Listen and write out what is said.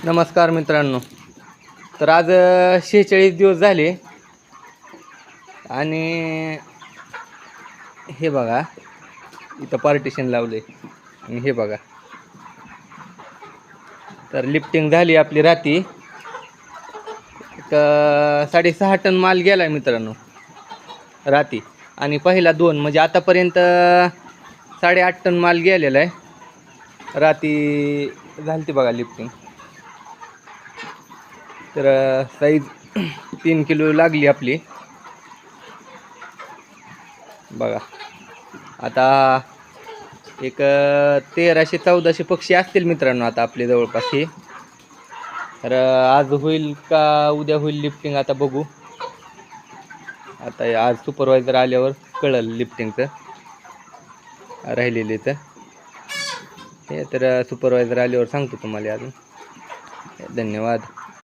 नमस्कार मित्रांनो. तर आज 46 दिवस झाले आणि हे बघा इथं पार्टिशन लावले आणि हे बघा. तर लिफ्टिंग झाली आपली रात्री. एक 6.5 टन माल गेला आहे मित्रांनो रात्री. आणि पहिला 2 म्हणजे आतापर्यंत 8.5 टन माल गेलेला आहे. रात्री झाली ती बघा लिफ्टिंग. तर साईज 3 किलो लागली आपली बघा. आता एक 1300-1400 पक्षी असतील मित्रांनो आता आपले जवळपास हे. तर आज होईल का उद्या होईल लिफ्टिंग आता बघू. आता आज सुपरवायझर आल्यावर कळलं लिफ्टिंगचं राहिलेले तर हे. तर सुपरवायझर आल्यावर सांगतो तुम्हाला अजून. धन्यवाद.